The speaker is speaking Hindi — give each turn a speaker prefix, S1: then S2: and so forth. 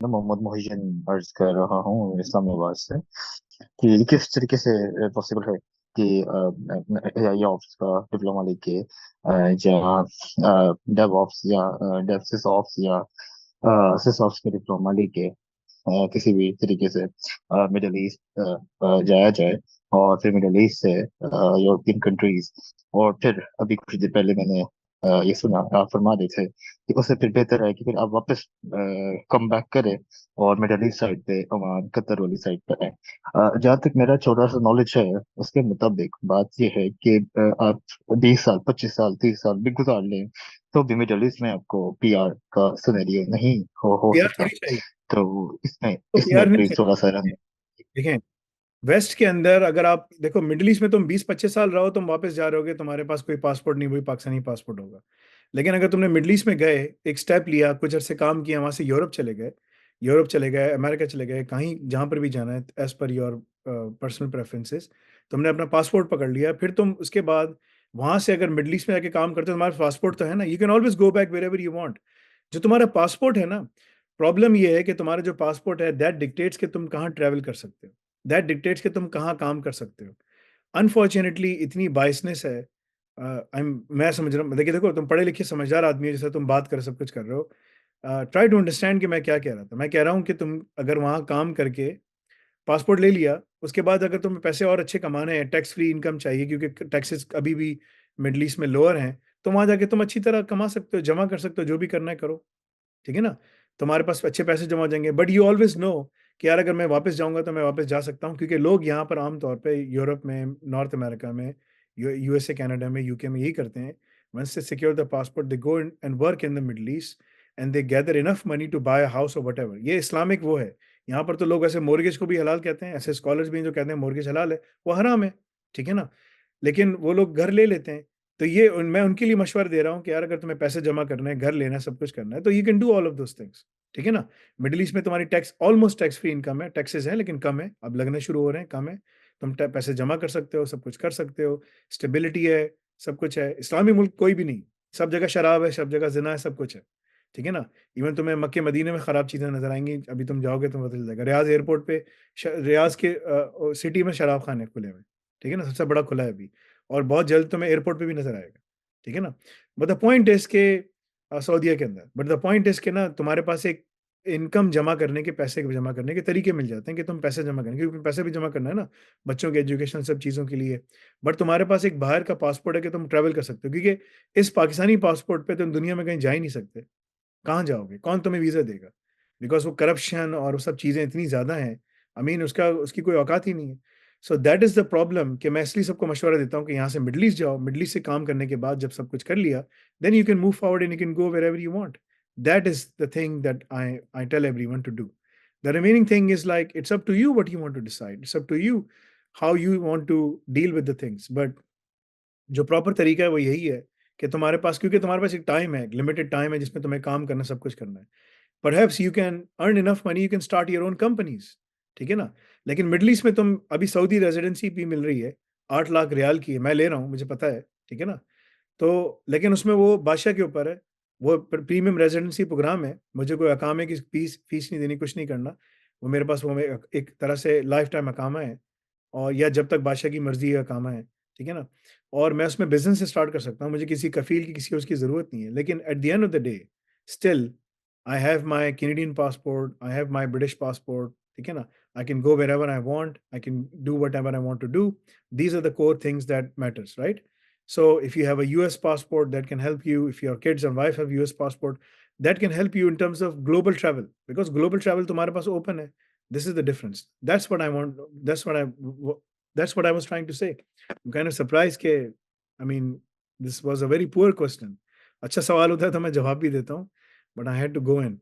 S1: मैं मोहम्मद मोहिजिन अर्ज कर रहा हूँ इस्लामाबाद से कि किस तरीके से पॉसिबल है कि एआई ऑप्स का डिप्लोमा लेके या डेव ऑप्स या डेव सिस ऑप्स या सिस ऑप्स का डिप्लोमा लेके किसी भी तरीके से मिडल ईस्ट जाया जाए और फिर मिडल ईस्ट से यूरोपियन कंट्रीज और फिर अभी कुछ दिन पहले मैंने ये सुना आप फरमा रहे थे कि उससे फिर बेहतर है कि फिर आप वापस कम बैक करें और मिडल ईस्ट साइड पे ओमान कतर वाली साइड पे है। जहाँ तक मेरा छोटा सा नॉलेज है उसके मुताबिक बात ये है कि आप 20 साल 25 साल 30 साल भी गुजार लें तो भी मिडल ईस्ट में आपको पीआर का सिनेरियो नहीं हो
S2: पीआर
S1: सकता।
S2: थोड़ी चाहिए।
S1: तो इसमें
S2: तो
S1: इसमें
S2: पीआर नहीं
S1: प्लीज थोड़ा सा
S2: चाहिए। देखें, वेस्ट के अंदर अगर आप देखो, मिडिल ईस्ट में तुम 20-25 साल रहो, तुम वापस जा रहे होगे, तुम्हारे पास कोई पासपोर्ट नहीं, वही पाकिस्तानी पासपोर्ट होगा। लेकिन अगर तुमने मिडिल ईस्ट में गए, एक स्टेप लिया, कुछ अर्से काम किया, वहां से यूरोप चले गए, अमेरिका चले गए, कहीं जहां पर भी जाना है as per your personal preferences, तुमने अपना पासपोर्ट पकड़ लिया, फिर तुम उसके बाद वहां से अगर मिडिल ईस्ट में जाके काम करते हो, तुम्हारा पासपोर्ट तो है ना, you can always go back wherever you want. जो तुम्हारा पासपोर्ट है ना, प्रॉब्लम ये है कि तुम्हारा जो पासपोर्ट है, दैट डिक्टेट्स कि तुम कहाँ ट्रैवल कर सकते हो, दैट डिक्टेट्स कि तुम कहाँ काम कर सकते हो। अनफॉर्चुनेटली इतनी बाइसनेस है। मैं समझ रहा हूँ, देखिए देखो, तुम पढ़े लिखे समझदार आदमी हो, जैसे तुम बात कर सब कुछ कर रहे हो। ट्राई टू अंडरस्टैंड कि मैं क्या कह रहा था। मैं कह रहा हूँ कि तुम अगर वहाँ काम करके पासपोर्ट ले लिया, उसके बाद अगर तुम्हें पैसे और अच्छे कमाने हैं, टैक्स फ्री इनकम चाहिए, क्योंकि टैक्सेस अभी भी मिडल ईस्ट में लोअर हैं, तो वहाँ जाके तुम अच्छी तरह कमा सकते हो, जमा कर सकते हो, जो भी करना है करो। ठीक है ना? तुम्हारे पास अच्छे पैसे जमा हो जाएँगे, बट यू ऑलवेज़ नो कि यार अगर मैं वापस जाऊँगा तो मैं वापस जा सकता हूँ, क्योंकि लोग यहाँ पर आम तौर पे यूरोप में, नॉर्थ अमेरिका में, यूएसए, कनाडा में, यूके में यही करते हैं। Once they secure the passport, they go and work in the Middle East and they gather enough money to buy a house और व्हाटएवर। ये इस्लामिक वो है। यहाँ पर तो लोग ऐसे मॉर्गेज को भी हलाल कहते हैं, ऐसे स्कॉलर्स भी हैं जो कहते हैं मॉर्गेज हलाल है, वो हराम है। ठीक है ना? लेकिन वो लोग घर ले लेते हैं। तो मैं उनके लिए मशवरा दे रहा हूँ कि यार अगर तुम्हें पैसे जमा करना है, घर लेना है, सब कुछ करना है, तो you can do all of those things. ठीक है ना? मिडिल ईस्ट में तुम्हारी tax almost tax free income है, टैक्सेस हैं लेकिन कम है, अब लगने शुरू हो रहे हैं, कम है। तुम पैसे जमा कर सकते हो, सब कुछ कर सकते हो, स्टेबिलिटी है, सब कुछ है। इस्लामी मुल्क कोई भी नहीं, सब जगह शराब है, सब जगह जिना है, सब कुछ है। ठीक है ना? इवन तुम्हें मक्के मदीने में खराब चीजें नजर आएंगी, अभी तुम जाओगे तो पता चल जाएगा। रियाज एयरपोर्ट पे, रियाज के सिटी में शराब खाने खुले हुए हैं। ठीक है ना? सबसे बड़ा खुला है अभी, और बहुत जल्द तुम्हें एयरपोर्ट पे भी नजर आएगा। ठीक है ना? बट द पॉइंट इज के सऊदीया के अंदर, बट द पॉइंट इज के ना, तुम्हारे पास एक इनकम जमा करने के, पैसे जमा करने के तरीके मिल जाते हैं कि तुम पैसे जमा करें, क्योंकि पैसे भी जमा करना है ना, बच्चों के एजुकेशन, सब चीज़ों के लिए। बट तुम्हारे पास एक बाहर का पासपोर्ट है कि तुम ट्रैवल कर सकते हो, क्योंकि इस पाकिस्तानी पासपोर्ट पे तुम दुनिया में कहीं जा ही नहीं सकते। कहाँ जाओगे? कौन तुम्हें वीज़ा देगा? बिकॉज़ वो करप्शन और वो सब चीज़ें इतनी ज़्यादा हैं, आई मीन उसका उसकी कोई औकात ही नहीं है। So that is the problem कि मैं इसलिए सबको मशवरा देता हूँ कि यहाँ से मिडल ईस्ट जाओ, मिडल ईस्ट से काम करने के बाद जब सब कुछ कर लिया, then you can move forward and you can go wherever you want. That is the thing that I tell everyone to do. The remaining thing is like, it's up to you what you want to decide. It's up to you how you want to deal with the things. But जो प्रॉपर तरीका है वो यही है कि तुम्हारे पास, क्योंकि तुम्हारे पास एक टाइम है, लिमिटेड टाइम है जिसमें तुम्हें काम करना, सब कुछ करना है। Perhaps you can earn enough money, you can start your own companies. ठीक है ना? लेकिन मिडल ईस्ट में तुम अभी, सऊदी रेजिडेंसी भी मिल रही है, 8 लाख रियाल की है, मैं ले रहा हूँ, मुझे पता है। ठीक है ना? तो लेकिन उसमें वो बादशाह के ऊपर है, वो प्रीमियम रेजिडेंसी प्रोग्राम है, मुझे कोई अकामे की फीस फीस नहीं देनी, कुछ नहीं करना। वो मेरे पास, एक तरह से लाइफ टाइम अकामा है, और या जब तक बादशाह की मर्जी है अकामा है। ठीक है ना? और मैं उसमें बिजनेस स्टार्ट कर सकता हूँ, मुझे किसी कफील की, किसी उसकी ज़रूरत नहीं है। लेकिन at the end of the day, still I have my Canadian passport, I have my British passport. ठीक है ना? I can go wherever I want, I can do whatever I want to do. These are the core things that matters, right? So if you have a US passport, that can help you. If your kids and wife have US passport, that can help you in terms of global travel, because global travel तुम्हारे पास open है. This is the difference. That's what I want. That's what that's what I was trying to say. I'm kind of surprised के, I mean, this was a very poor question. अच्छा सवाल होता है तो मैं जवाब भी देता हूँ, but I had to go in.